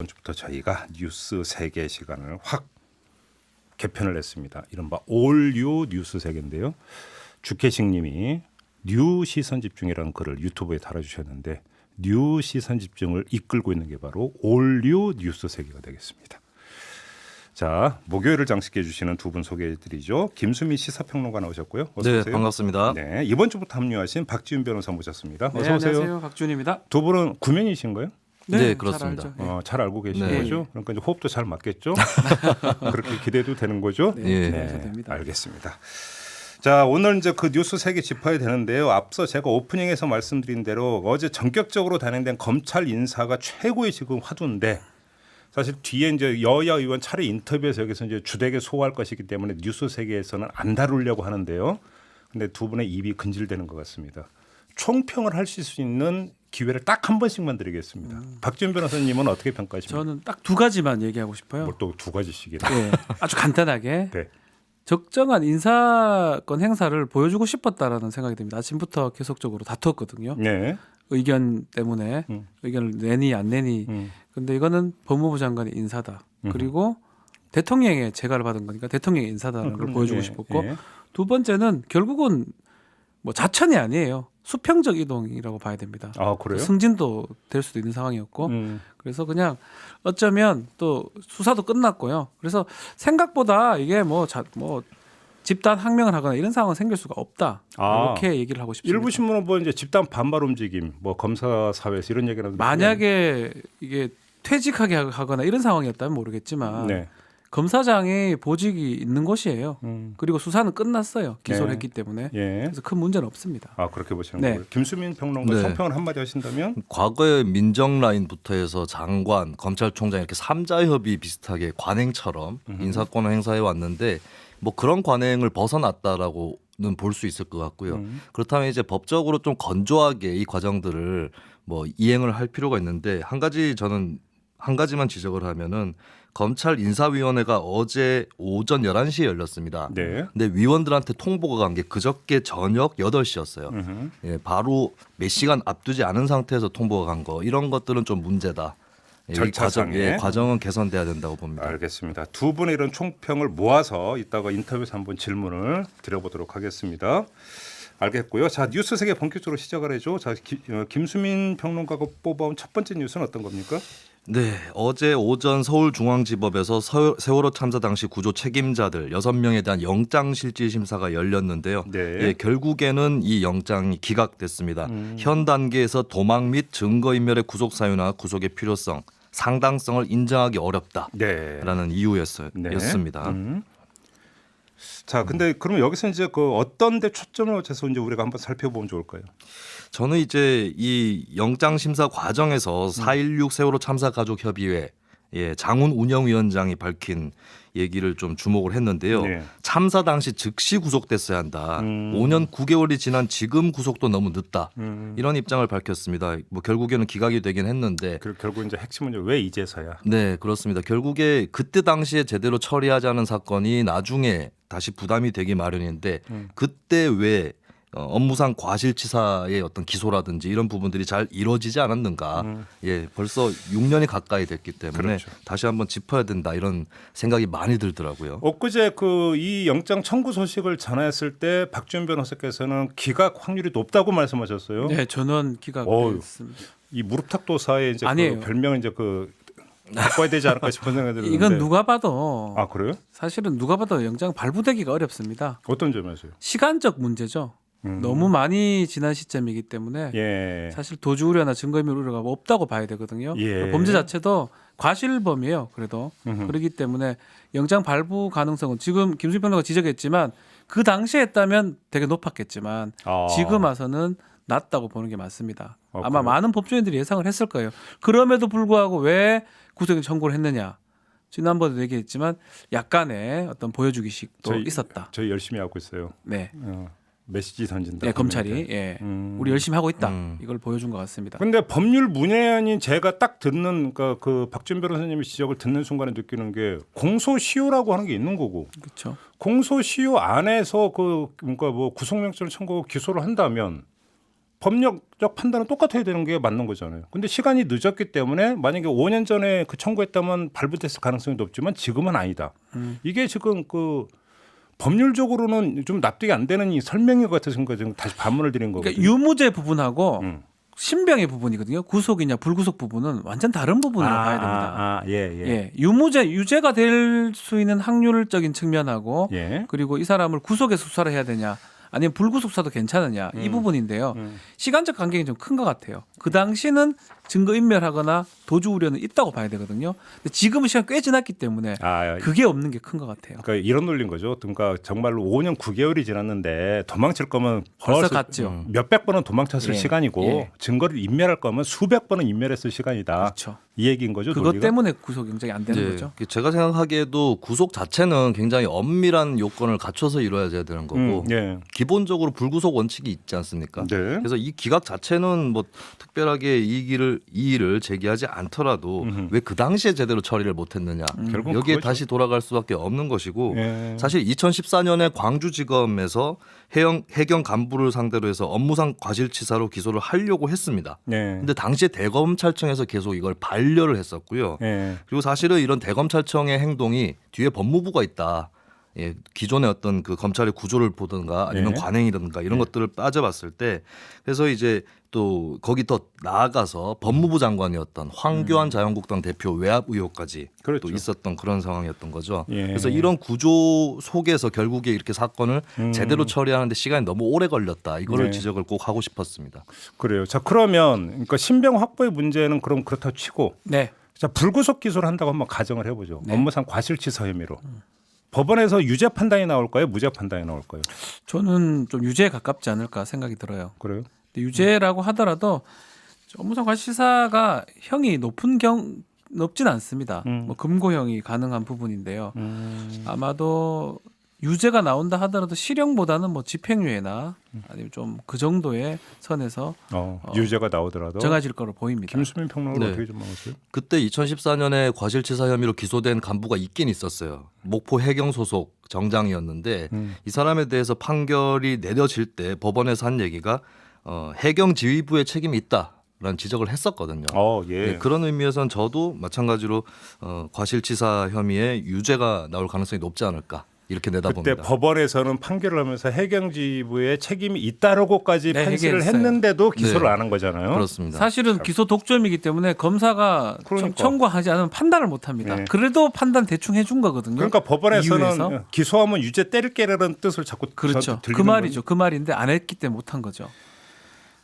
이번주부터 저희가 뉴스 세계 시간을 확 개편을 했습니다. 이른바 올뉴 뉴스 세계인데요. 주케식님이 뉴 시선 집중이라는 글을 유튜브에 달아주셨는데 뉴 시선 집중을 이끌고 있는 게 바로 올뉴 뉴스 세계가 되겠습니다. 자, 목요일을 장식해 주시는 두 분 소개해드리죠. 김수미 시사평론가 나오셨고요. 어서 네, 오세요. 반갑습니다. 네, 이번 주부터 합류하신 박지훈 변호사 모셨습니다. 네, 어서 오세요. 안녕하세요. 박준입니다. 두 분은 구면이신가요? 네, 그렇습니다. 잘 알죠. 잘 알고 계시는 네. 거죠. 그러니까 이제 호흡도 잘 맞겠죠. 그렇게 기대도 되는 거죠. 네, 네. 됩니다. 알겠습니다. 자, 오늘 이제 그 뉴스 세계 짚어야 되는데요. 앞서 제가 오프닝에서 말씀드린 대로 어제 전격적으로 단행된 검찰 인사가 최고의 지금 화두인데 사실 뒤에 이제 여야 의원 차례 인터뷰에서 여기서 이제 주되게 소화할 것이기 때문에 뉴스 세계에서는 안 다루려고 하는데요. 근데 두 분의 입이 근질되는 것 같습니다. 총평을 하실 수 있는 기회를 딱 한 번씩만 드리겠습니다. 박지훈 변호사님은 어떻게 평가하십니까? 저는 딱 두 가지만 얘기하고 싶어요. 뭘 또 두 가지씩이나. 네, 아주 간단하게 네. 적정한 인사권 행사를 보여주고 싶었다라는 생각이 듭니다. 아침부터 계속적으로 다투었거든요. 네. 의견 때문에 의견을 내니 안 내니. 근데 이거는 법무부 장관의 인사다. 그리고 대통령의 재가를 받은 거니까 대통령의 인사다라는 걸 보여주고 싶었고 두 번째는 결국은 뭐 자천이 아니에요. 수평적 이동이라고 봐야 됩니다. 아, 그래요? 승진도 될 수도 있는 상황이었고 그래서 그냥 어쩌면 또 수사도 끝났고요. 그래서 생각보다 이게 뭐 집단 항명을 하거나 이런 상황은 생길 수가 없다. 이렇게 얘기를 하고 싶습니다. 일부 신문은 뭐 이제 집단 반발 움직임, 뭐 검사 사회에서 이런 얘기를 하는데 만약에 이게 퇴직하게 하거나 이런 상황이었다면 모르겠지만 네. 검사장이 보직이 있는 곳이에요. 그리고 수사는 끝났어요. 기소를 네. 했기 때문에. 예. 그래서 큰 문제는 없습니다. 아, 그렇게 보시는 네. 거예요. 김수민 평론가 네. 총평을 한마디 하신다면 과거의 민정 라인부터 해서 장관, 검찰총장 이렇게 삼자협의 비슷하게 관행처럼 인사권을 행사해 왔는데 뭐 그런 관행을 벗어났다라고는 볼 수 있을 것 같고요. 그렇다면 이제 법적으로 좀 건조하게 이 과정들을 뭐 이행을 할 필요가 있는데 저는 한 가지만 지적을 하면은 검찰 인사위원회가 어제 오전 11시에 열렸습니다. 네. 근데 위원들한테 통보가 간 게 그저께 저녁 8시였어요. 예, 바로 몇 시간 앞두지 않은 상태에서 통보가 간 거 이런 것들은 좀 문제다. 이 절차상에. 과정은 개선돼야 된다고 봅니다. 알겠습니다. 두 분의 이런 총평을 모아서 이따가 인터뷰에서 한번 질문을 드려보도록 하겠습니다. 알겠고요. 자, 뉴스 세계 본격적으로 시작을 해줘. 자, 김수민 평론가가 뽑아온 첫 번째 뉴스는 어떤 겁니까? 네, 어제 오전 서울중앙지법에서 세월호 참사 당시 구조 책임자들 6명에 대한 영장실질심사가 열렸는데요. 네. 예, 결국에는 이 영장이 기각됐습니다. 현 단계에서 도망 및 증거인멸의 구속 사유나 구속의 필요성, 상당성을 인정하기 어렵다라는 네. 이유였습니다. 자, 근데 그러면 여기서 이제 그 어떤 데 초점을 맞춰서 이제 우리가 한번 살펴보면 좋을까요? 저는 이제 이 영장 심사 과정에서 4.16 세월호 참사 가족 협의회 장훈 운영위원장이 밝힌 얘기를 좀 주목을 했는데요. 네. 참사 당시 즉시 구속됐어야 한다. 5년 9개월이 지난 지금 구속도 너무 늦다. 이런 입장을 밝혔습니다. 뭐 결국에는 기각이 되긴 했는데. 결국 이제 핵심은 이제 왜 이제서야? 네, 그렇습니다. 결국에 그때 당시에 제대로 처리하지 않은 사건이 나중에 다시 부담이 되기 마련인데 그때 왜 업무상 과실치사의 어떤 기소라든지 이런 부분들이 잘 이루어지지 않았는가. 예, 벌써 6년이 가까이 됐기 때문에 그렇죠. 다시 한번 짚어야 된다 이런 생각이 많이 들더라고요. 엊그제 그 이 영장 청구 소식을 전했을 때 박지훈 변호사께서는 기각 확률이 높다고 말씀하셨어요. 네, 전원 기각됐습니다. 이 무릎탁도사의 이제 아니에요. 그 별명을 이제 그 바꿔야 되지 않을까 싶은 생각이 드는데. 이건 누가 봐도 아, 그래요? 사실은 누가 봐도 영장 발부되기가 어렵습니다. 어떤 점에서요? 시간적 문제죠. 너무 많이 지난 시점이기 때문에 예. 사실 도주 우려나 증거인멸 우려가 없다고 봐야 되거든요. 예. 범죄 자체도 과실범이에요. 그래도 그렇기 때문에 영장 발부 가능성은 지금 김수민 평론가가 지적했지만 그 당시에 했다면 되게 높았겠지만 지금 와서는 낮다고 보는 게 맞습니다. 아마 그래요? 많은 법조인들이 예상을 했을 거예요. 그럼에도 불구하고 왜 구속 청구를 했느냐. 지난번에도 얘기했지만 약간의 어떤 보여주기식도 있었다. 저희 열심히 하고 있어요. 네. 메시지 던진다. 예, 검찰이 우리 열심히 하고 있다. 이걸 보여준 것 같습니다. 근데 법률 문외한인 제가 딱 듣는 그러니까 그 박준 변호사님의 지적을 듣는 순간에 느끼는 게 공소시효라고 하는 게 있는 거고 법률적 판단은 똑같아야 되는 게 맞는 거잖아요. 근데 시간이 늦었기 때문에 만약에 5년 전에 그 청구했다면 발부됐을 가능성이 높지만 지금은 아니다. 이게 지금 그 법률적으로는 좀 납득이 안 되는 이 설명이 같아서 지금 다시 반문을 드린 거거든요. 그러니까 유무죄 부분하고 신병의 부분이거든요. 구속이냐 불구속 부분은 완전 다른 부분으로 봐야 됩니다. 예, 유죄가 될 수 있는 확률적인 측면하고 예. 그리고 이 사람을 구속해서 수사를 해야 되냐 아니면 불구속 수사도 괜찮으냐 이 부분인데요. 시간적 간격이 좀 큰 것 같아요. 그 당시는 증거 인멸하거나 도주 우려는 있다고 봐야 되거든요. 근데 지금은 시간 꽤 지났기 때문에 그게 없는 게 큰 것 같아요. 그러니까 이런 논리인 거죠. 그러니까 정말로 5년 9개월이 지났는데 도망칠 거면 벌써 갔죠. 몇백 번은 도망쳤을 예. 시간이고 예. 증거를 인멸할 거면 수백 번은 인멸했을 시간이다. 그렇죠. 이 얘기인 거죠. 그것 논리가? 때문에 구속 영장이 안 되는 거죠. 제가 생각하기에도 구속 자체는 굉장히 엄밀한 요건을 갖춰서 이루어져야 되는 거고 예. 기본적으로 불구속 원칙이 있지 않습니까? 네. 그래서 이 기각 자체는 뭐 특별하게 이의를 제기하지 않더라도 왜 그 당시에 제대로 처리를 못했느냐 결국은 여기에 그거죠. 다시 돌아갈 수밖에 없는 것이고 예. 사실 2014년에 광주지검에서 해경 간부를 상대로 해서 업무상 과실치사로 기소를 하려고 했습니다. 예. 근데 당시에 대검찰청에서 계속 이걸 반려를 했었고요. 예. 그리고 사실은 이런 대검찰청의 행동이 뒤에 법무부가 있다. 예, 기존의 어떤 그 검찰의 구조를 보든가 아니면 네. 관행이든가 이런 것들을 빠져봤을 때 그래서 이제 또 거기 더 나아가서 법무부 장관이었던 황교안 자유한국당 대표 외압 의혹까지 그렇죠. 또 있었던 그런 상황이었던 거죠. 예. 그래서 이런 구조 속에서 결국에 이렇게 사건을 제대로 처리하는데 시간이 너무 오래 걸렸다. 이거를 네. 지적을 꼭 하고 싶었습니다. 그래요. 자 그러면 그러니까 신병 확보의 문제는 그럼 그렇다고 치고 네. 자 불구속 기소를 한다고 한번 가정을 해보죠. 네. 업무상 과실치사 혐의로 법원에서 유죄 판단이 나올까요? 무죄 판단이 나올까요? 저는 좀 유죄에 가깝지 않을까 생각이 들어요. 그래요? 근데 유죄라고 하더라도 업무상 과실치사가 형이 높진 않습니다. 뭐 금고형이 가능한 부분인데요. 아마도 유죄가 나온다 하더라도 실형보다는 뭐 집행유예나 아니면 좀 그 정도의 선에서 유죄가 나오더라도 정해질 거로 보입니다. 김수민 평론가 네. 어떻게 좀 보세요? 그때 2014년에 과실치사 혐의로 기소된 간부가 있긴 있었어요. 목포 해경 소속 정장이었는데 이 사람에 대해서 판결이 내려질 때 법원에서 한 얘기가 해경 지휘부의 책임이 있다라는 지적을 했었거든요. 예. 네, 그런 의미에서는 저도 마찬가지로 과실치사 혐의에 유죄가 나올 가능성이 높지 않을까 이렇게 그때 내다봅니다. 법원에서는 판결을 하면서 해경지부에 책임이 있다라고까지 네, 판시를 얘기했어요. 했는데도 기소를 네. 안 한 거잖아요. 그렇습니다. 사실은 기소 독점이기 때문에 검사가 그러니까. 청구하지 않으면 판단을 못합니다. 네. 그래도 판단 대충 해준 거거든요. 그러니까 법원에서는 이유에서. 기소하면 유죄 때릴 게라는 뜻을 자꾸 그렇죠. 저한테 그 들리는 말이죠. 그 말인데 안 했기 때문에 못한 거죠.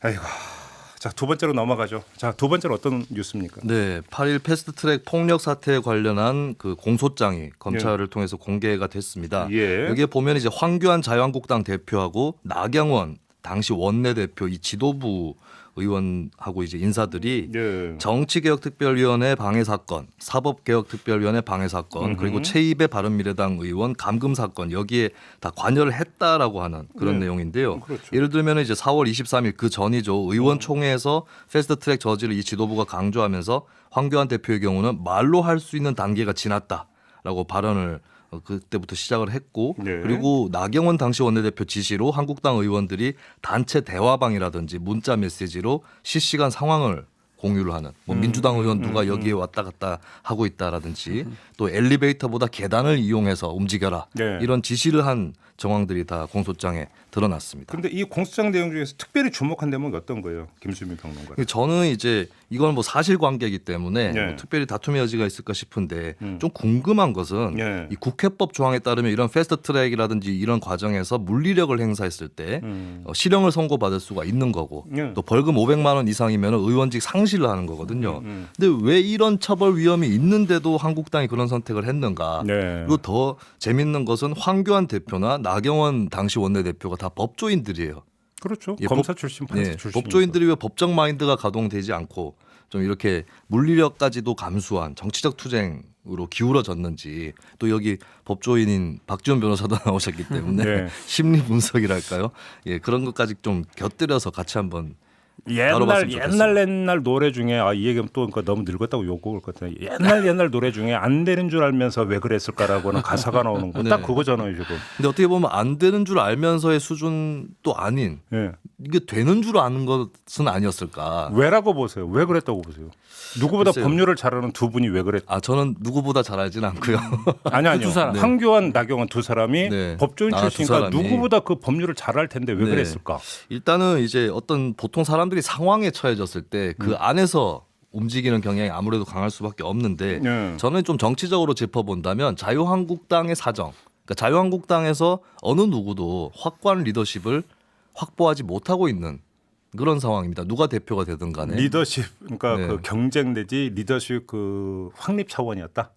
아이고. 자, 두 번째로 넘어가죠. 자, 두 번째로 어떤 뉴스입니까? 네, 8일 패스트트랙 폭력 사태에 관련한 그 공소장이 검찰을 통해서 공개가 됐습니다. 예. 여기에 보면 이제 황교안 자유한국당 대표하고 나경원 당시 원내대표 이 지도부 의원하고 이제 인사들이 예. 정치개혁특별위원회 방해 사건, 사법개혁특별위원회 방해 사건, 그리고 최입의 바른미래당 의원 감금 사건 여기에 다 관여를 했다라고 하는 그런 네. 내용인데요. 그렇죠. 예를 들면 이제 4월 23일 그 전이죠. 의원총회에서 패스트트랙 저지를 이 지도부가 강조하면서 황교안 대표의 경우는 말로 할 수 있는 단계가 지났다라고 발언을 그때부터 시작을 했고 네. 그리고 나경원 당시 원내대표 지시로 한국당 의원들이 단체 대화방이라든지 문자 메시지로 실시간 상황을 공유를 하는 뭐 민주당 의원 누가 여기에 왔다 갔다 하고 있다라든지 또 엘리베이터보다 계단을 이용해서 움직여라 네. 이런 지시를 한 정황들이 다 공소장에 드러났습니다. 근데 이 공소장 내용 중에서 특별히 주목한 대목이 어떤 거예요? 김수민 평론가. 저는 이제 이건 뭐 사실관계이기 때문에 네. 뭐 특별히 다툼의 여지가 있을까 싶은데 좀 궁금한 것은 네. 이 국회법 조항에 따르면 이런 패스트트랙이라든지 이런 과정에서 물리력을 행사했을 때 실형을 선고받을 수가 있는 거고 네. 또 벌금 500만 원 이상이면 의원직 상실을 하는 거거든요. 근데 왜 이런 처벌 위험이 있는데도 한국당이 그런 선택을 했는가? 네. 그리고 더 재밌는 것은 황교안 대표나 나경원 당시 원내대표가 다 법조인들이에요. 그렇죠. 예, 검사 출신, 판사 네, 출신. 법조인들이 왜 법적 마인드가 가동되지 않고 좀 이렇게 물리력까지도 감수한 정치적 투쟁으로 기울어졌는지 또 여기 법조인인 박지원 변호사도 나오셨기 때문에 네. 심리 분석이랄까요? 예, 그런 것까지 좀 곁들여서 같이 한번 옛날 노래 중에 이 얘기하면 또 그러니까 너무 늙었다고 욕먹을 것 같아요. 옛날 노래 중에 안 되는 줄 알면서 왜 그랬을까라고는 가사가 나오는 거 딱 네. 그거잖아요 지금. 근데 어떻게 보면 안 되는 줄 알면서의 수준도 아닌 예. 이게 되는 줄 아는 것은 아니었을까. 왜라고 보세요? 왜 그랬다고 보세요? 누구보다 글쎄요. 법률을 잘 아는 두 분이 왜 그랬? 저는 누구보다 잘 알지는 않고요. 아니요. 두 사람. 네. 황교안, 나경원 두 사람이 네. 법조인 두 출신이니까 사람이. 누구보다 그 법률을 잘 알 텐데 왜 네. 그랬을까? 일단은 이제 어떤 보통 사람들이 상황에 처해졌을 때 그 안에서 움직이는 경향이 아무래도 강할 수밖에 없는데 네. 저는 좀 정치적으로 짚어본다면 자유한국당의 사정, 그러니까 자유한국당에서 어느 누구도 확고한 리더십을 확보하지 못하고 있는 그런 상황입니다. 누가 대표가 되든 간에. 리더십 그러니까 네. 그 경쟁 내지 리더십 그 확립 차원이었다.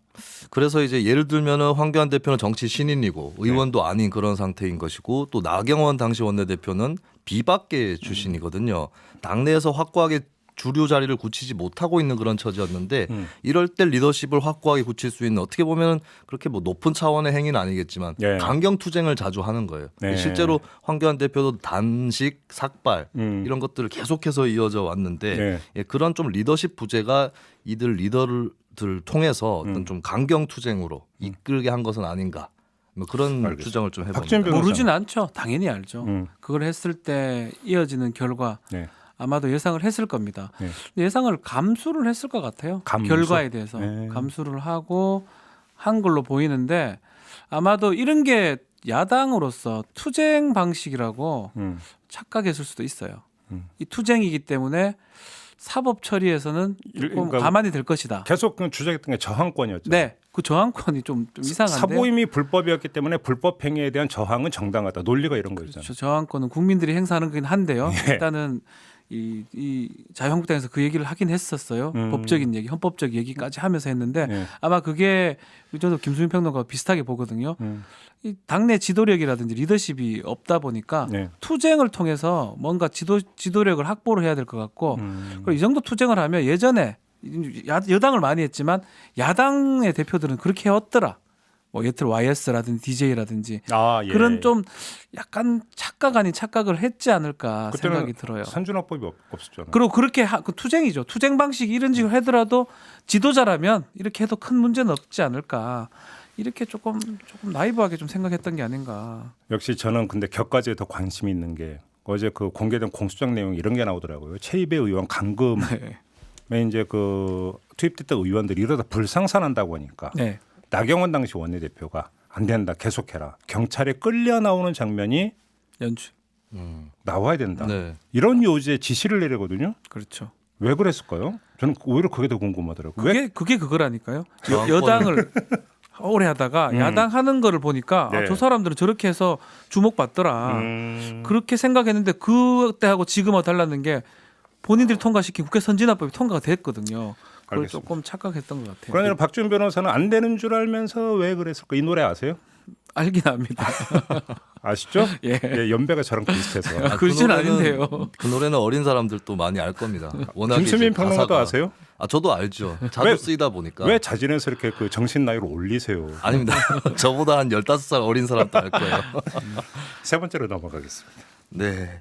그래서 이제 예를 들면은 황교안 대표는 정치 신인이고 의원도 아닌 그런 상태인 것이고 또 나경원 당시 원내대표는 비박계 출신이거든요. 당내에서 확고하게 주류 자리를 굳히지 못하고 있는 그런 처지였는데 이럴 때 리더십을 확고하게 굳힐 수 있는 어떻게 보면 그렇게 뭐 높은 차원의 행위는 아니겠지만 네. 강경 투쟁을 자주 하는 거예요. 네. 실제로 황교안 대표도 단식, 삭발 이런 것들을 계속해서 이어져 왔는데 네. 예, 그런 좀 리더십 부재가 이들 리더들 통해서 어떤 좀 강경 투쟁으로 이끌게 한 것은 아닌가. 뭐 그런 알겠습니다. 추정을 좀 박지원 해봅니다. 변호사. 모르진 않죠. 당연히 알죠. 그걸 했을 때 이어지는 결과 네. 아마도 예상을 했을 겁니다. 네. 근데 예상을 감수를 했을 것 같아요. 감수? 결과에 대해서 네. 감수를 하고 한 걸로 보이는데 아마도 이런 게 야당으로서 투쟁 방식이라고 착각했을 수도 있어요. 이 투쟁이기 때문에 사법 처리에서는 조금 그러니까 가만히 될 것이다. 계속 그 주장했던 게 저항권이었죠. 네, 그 저항권이 좀 이상한데. 사보임이 불법이었기 때문에 불법 행위에 대한 저항은 정당하다. 논리가 이런 거잖아요. 그렇죠. 저항권은 국민들이 행사하는 거긴 한데요. 예. 일단은 이 자유한국당에서 그 얘기를 하긴 했었어요. 법적인 얘기, 헌법적 얘기까지 하면서 했는데 예. 아마 그게 저도 김수민 평론가와 비슷하게 보거든요. 이 당내 지도력이라든지 리더십이 없다 보니까 네. 투쟁을 통해서 뭔가 지도력을 확보를 해야 될 것 같고 그리고 이 정도 투쟁을 하면 예전에 여당을 많이 했지만 야당의 대표들은 그렇게 해왔더라. 뭐 예를 들어 YS라든지 DJ라든지 예. 그런 좀 약간 착각 아닌 착각을 했지 않을까 그때는 생각이 들어요. 산준화법이 없었잖아요. 그리고 그렇게 그 투쟁이죠. 투쟁 방식이 이런 식으로 하더라도 지도자라면 이렇게 해도 큰 문제는 없지 않을까. 이렇게 조금 나이브하게 좀 생각했던 게 아닌가. 역시 저는 근데 격가지에 더 관심이 있는 게 어제 그 공개된 공수장 내용 이런 게 나오더라고요. 최이배 의원 감금에 네. 이제 그 투입됐던 의원들이 이러다 불상산한다고 하니까 네. 나경원 당시 원내대표가 안 된다 계속해라. 경찰에 끌려 나오는 장면이 연출. 나와야 된다. 네. 이런 요지에 지시를 내리거든요. 그렇죠. 왜 그랬을까요? 저는 오히려 그게 더 궁금하더라고요. 왜? 그게 그거라니까요. 저항권을- 여당을 오래 하다가 야당 하는 거를 보니까 네. 저 사람들은 저렇게 해서 주목받더라. 음. 그렇게 생각했는데 그때하고 지금하고 달랐는 게 본인들이 통과시킨 국회 선진화법이 통과가 됐거든요. 그걸 알겠습니다. 조금 착각했던 것 같아요. 그러나 박준 변호사는 안 되는 줄 알면서 왜 그랬을까? 이 노래 아세요? 알긴 합니다. 아시죠? 예. 연배가 저랑 비슷해서. 글씨는 노래는- 아닌데요. 그 노래는 어린 사람들도 많이 알 겁니다. 워낙에 김수민 이제 평론가도 가사가- 아세요? 저도 알죠. 자주 왜- 쓰이다 보니까. 왜 자진해서 이렇게 그 정신 나이를 올리세요? 아닙니다. 저보다 한 15살 어린 사람도 알 거예요. 세 번째로 넘어가겠습니다. 네.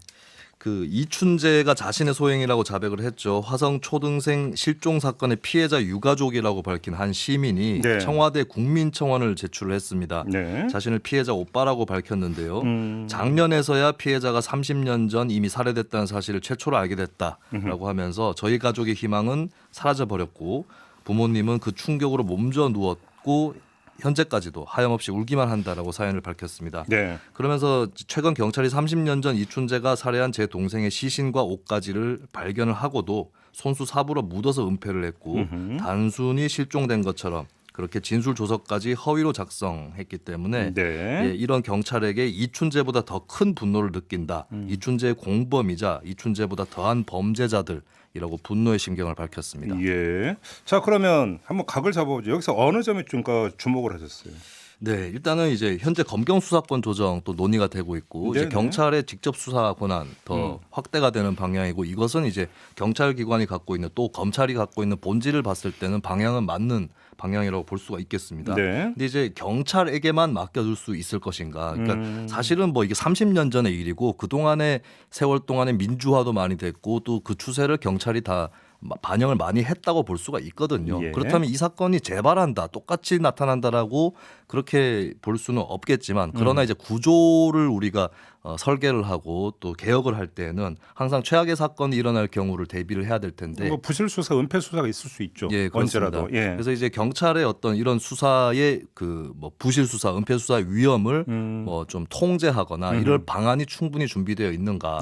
그 이춘재가 자신의 소행이라고 자백을 했죠. 화성 초등생 실종 사건의 피해자 유가족이라고 밝힌 한 시민이 네. 청와대 국민청원을 제출을 했습니다. 네. 자신을 피해자 오빠라고 밝혔는데요. 음. 작년에서야 피해자가 30년 전 이미 살해됐다는 사실을 최초로 알게 됐다라고 하면서 저희 가족의 희망은 사라져 버렸고 부모님은 그 충격으로 몸져 누웠고 현재까지도 하염없이 울기만 한다라고 사연을 밝혔습니다. 네. 그러면서 최근 경찰이 30년 전 이춘재가 살해한 제 동생의 시신과 옷가지를 발견을 하고도 손수 사부로 묻어서 은폐를 했고 단순히 실종된 것처럼 그렇게 진술 조서까지 허위로 작성했기 때문에 네. 예, 이런 경찰에게 이춘재보다 더 큰 분노를 느낀다. 이춘재의 공범이자 이춘재보다 더한 범죄자들이라고 분노의 심경을 밝혔습니다. 예. 자 그러면 한번 각을 잡아보죠. 여기서 어느 점에 좀 주목을 하셨어요? 네, 일단은 이제 현재 검경 수사권 조정 또 논의가 되고 있고 이제 네네. 경찰의 직접 수사 권한 더 확대가 되는 방향이고 이것은 이제 경찰 기관이 갖고 있는 또 검찰이 갖고 있는 본질을 봤을 때는 방향은 맞는 방향이라고 볼 수가 있겠습니다. 네. 근데 이제 경찰에게만 맡겨둘 수 있을 것인가? 그러니까 사실은 뭐 이게 30년 전의 일이고 그 동안의 세월 동안에 민주화도 많이 됐고 또 그 추세를 경찰이 다 반영을 많이 했다고 볼 수가 있거든요. 예. 그렇다면 이 사건이 재발한다, 똑같이 나타난다라고 그렇게 볼 수는 없겠지만 그러나 이제 구조를 우리가 설계를 하고 또 개혁을 할 때는 항상 최악의 사건이 일어날 경우를 대비를 해야 될 텐데 뭐 부실 수사, 은폐 수사가 있을 수 있죠. 예, 그렇습니다. 언제라도. 예. 그래서 이제 경찰의 어떤 이런 수사의 그 뭐 부실 수사, 은폐 수사의 위험을 뭐 좀 통제하거나 이럴 방안이 충분히 준비되어 있는가?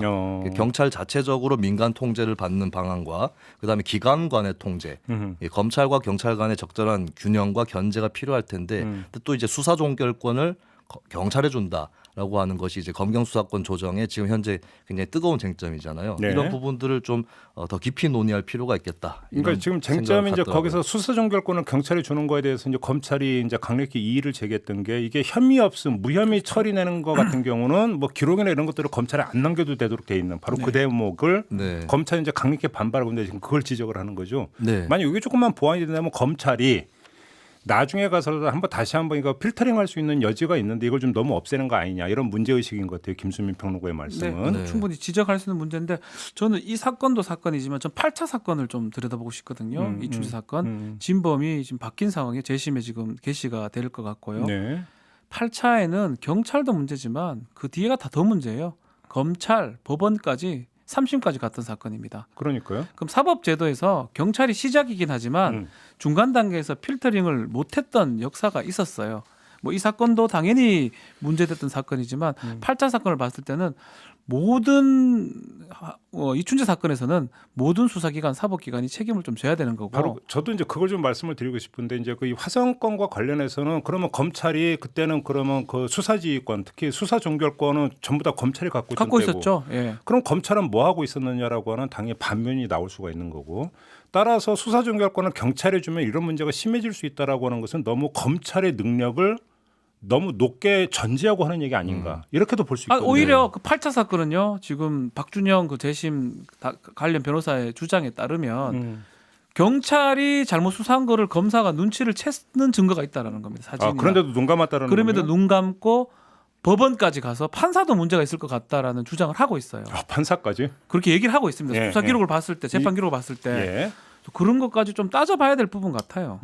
경찰 자체적으로 민간 통제를 받는 방안과 그다음에 기관 간의 통제, 예, 검찰과 경찰 간의 적절한 균형과 견제가 필요할 텐데 또 이제 수사 종결권을 경찰에 준다라고 하는 것이 이제 검경 수사권 조정의 지금 현재 굉장히 뜨거운 쟁점이잖아요. 네. 이런 부분들을 좀 더 깊이 논의할 필요가 있겠다. 그러니까 이런 지금 쟁점이 생각을 이제 갖더라고요. 거기서 수사 종결권을 경찰이 주는 거에 대해서 이제 검찰이 이제 강력히 이의를 제기했던 게 이게 혐의 없음, 무혐의 처리 내는 거 같은 경우는 뭐 기록이나 이런 것들을 검찰에 안 남겨도 되도록 돼 있는 바로 그 대목을 네. 검찰이 이제 강력히 반발하고 있는데 지금 그걸 지적을 하는 거죠. 네. 만약 이게 조금만 보완이 된다면 검찰이 나중에 가서도 한번 다시 한번 이거 필터링할 수 있는 여지가 있는데 이걸 좀 너무 없애는 거 아니냐 이런 문제 의식인 것 같아요. 김수민 평론가의 말씀은. 네, 충분히 지적할 수 있는 문제인데 저는 이 사건도 사건이지만 전 8차 사건을 좀 들여다보고 싶거든요. 이춘재 사건 진범이 지금 바뀐 상황에 재심에 지금 개시가 될 것 같고요. 네. 8차에는 경찰도 문제지만 그 뒤에가 다 더 문제예요. 검찰, 법원까지 3심까지 갔던 사건입니다. 그러니까요. 그럼 사법제도에서 경찰이 시작이긴 하지만 중간 단계에서 필터링을 못했던 역사가 있었어요. 뭐 이 사건도 당연히 문제됐던 사건이지만 8차 사건을 봤을 때는 모든 이춘재 사건에서는 모든 수사기관, 사법기관이 책임을 좀 져야 되는 거고. 바로 저도 이제 그걸 좀 말씀을 드리고 싶은데 이제 그 화성건과 관련해서는 그러면 검찰이 그때는 그러면 그 수사지휘권, 특히 수사 종결권은 전부 다 검찰이 갖고 있었죠. 예. 그럼 검찰은 뭐 하고 있었느냐라고 하는 당연히 반면이 나올 수가 있는 거고. 따라서 수사 종결권을 경찰에 주면 이런 문제가 심해질 수 있다라고 하는 것은 너무 검찰의 능력을 너무 높게 전제하고 하는 얘기 아닌가 이렇게도 볼 수 있거든요. 오히려 그 8차 사건은요. 지금 박준영 그 재심 관련 변호사의 주장에 따르면 경찰이 잘못 수사한 거를 검사가 눈치를 챘는 증거가 있다라는 겁니다. 사진이. 그런데도 눈 감았다라는 그럼에도 거예요? 눈 감고 법원까지 가서 판사도 문제가 있을 것 같다라는 주장을 하고 있어요. 판사까지? 그렇게 얘기를 하고 있습니다. 예, 수사 기록을 예. 봤을 때, 재판 기록을 봤을 때 예. 그런 것까지 좀 따져봐야 될 부분 같아요.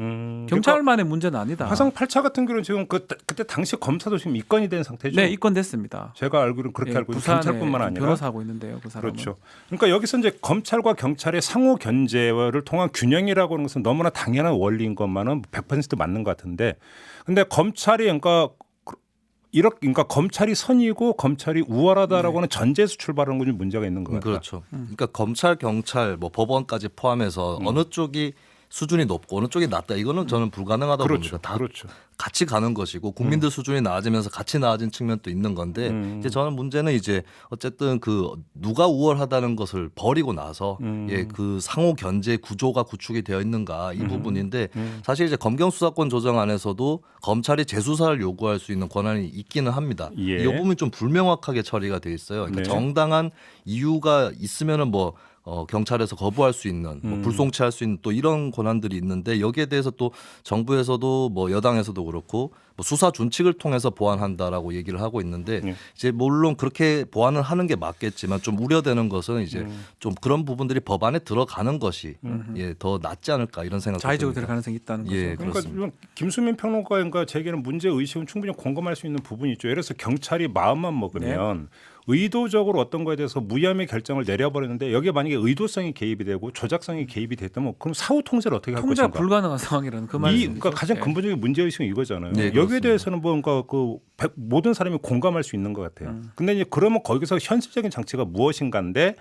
경찰만의 문제는 아니다. 화성 8차 같은 경우는 지금 그때 당시 검사도 지금 입건이 된 상태죠. 네, 입건됐습니다. 제가 알기로는 그렇게 알고 있는 부산에 경찰뿐만 아니라 변호사하고 있는데요, 그 사람은. 그렇죠. 그러니까 여기서 이제 검찰과 경찰의 상호 견제를 통한 균형이라고 하는 것은 너무나 당연한 원리인 것만은 100% 맞는 것 같은데, 근데 검찰이 그러니까 검찰이 선이고 검찰이 우월하다라고 하는 전제에서 출발하는 건 좀 문제가 있는 것 같아요. 그렇죠. 그러니까 검찰, 경찰, 뭐 법원까지 포함해서 어느 쪽이 수준이 높고 어느 쪽이 낮다 이거는 저는 불가능하다고 그렇죠. 봅니다. 다 그렇죠. 같이 가는 것이고 국민들 수준이 나아지면서 같이 나아진 측면도 있는 건데 이제 저는 문제는 이제 어쨌든 그 누가 우월하다는 것을 버리고 나서 예, 그 상호 견제 구조가 구축이 되어 있는가 이 부분인데 사실 이제 검경 수사권 조정 안에서도 검찰이 재수사를 요구할 수 있는 권한이 있기는 합니다. 예. 이 부분이 좀 불명확하게 처리가 돼 있어요. 그러니까 네. 정당한 이유가 있으면은 뭐 경찰에서 거부할 수 있는 뭐 불송치할 수 있는 또 이런 권한들이 있는데 여기에 대해서 또 정부에서도 뭐 여당에서도 그렇고 뭐 수사 준칙을 통해서 보완한다라고 얘기를 하고 있는데 이제 물론 그렇게 보완을 하는 게 맞겠지만 좀 우려되는 것은 이제 좀 그런 부분들이 법안에 들어가는 것이 예, 더 낫지 않을까 이런 생각이 자의적으로 듭니다. 될 가능성이 있다는 거죠. 예, 그러니까 그렇습니다. 이건 김수민 평론가가 제기하는 문제 의식은 충분히 공감할 수 있는 부분이 있죠. 예를 들어서 경찰이 마음만 먹으면 의도적으로 어떤 거에 대해서 무혐의 결정을 내려버리는데 여기에 만약에 의도성이 개입이 되고 조작성이 개입이 됐다면 그럼 사후 통제를 어떻게 할 통제가 것인가? 불가능한 상황이라는 그 말이죠. 그러니까 가장 근본적인 문제 의식은 이거잖아요. 네, 여기에 그렇습니다. 대해서는 뭔가 모든 사람이 공감할 수 있는 것 같아요. 근데 이제 그러면 거기서 현실적인 장치가 무엇인가인데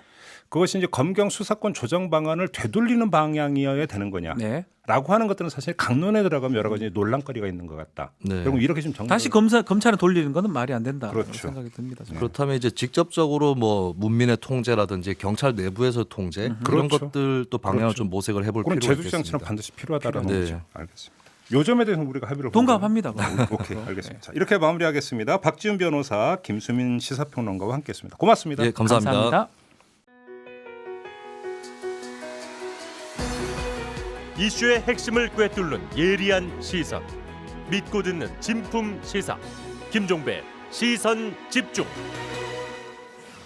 그것이 이제 검경 수사권 조정 방안을 되돌리는 방향이어야 되는 거냐? 네. 라고 하는 것들은 사실 강론에 들어가면 여러 가지 논란거리가 있는 것 같다. 네. 그리고 이렇게 좀 다시 검찰에 돌리는 거는 말이 안 된다. 그렇죠. 생각이 듭니다. 저는. 그렇다면 이제 직접적으로 뭐 문민의 통제라든지 경찰 내부에서 통제 그런 그렇죠. 것들도 방향을 그렇죠. 좀 모색을 해볼 그런 필요가 제도 있겠습니다. 장치는 반드시 필요하다라는 네. 거죠. 알겠습니다. 요점에 대해서 우리가 합의를 동감합니다. 오케이, 알겠습니다. 자, 이렇게 마무리하겠습니다. 박지훈 변호사, 김수민 시사평론가와 함께했습니다. 고맙습니다. 예, 감사합니다. 감사합니다. 이슈의 핵심을 꿰뚫는 예리한 시선, 믿고 듣는 진품 시사 김종배 시선 집중.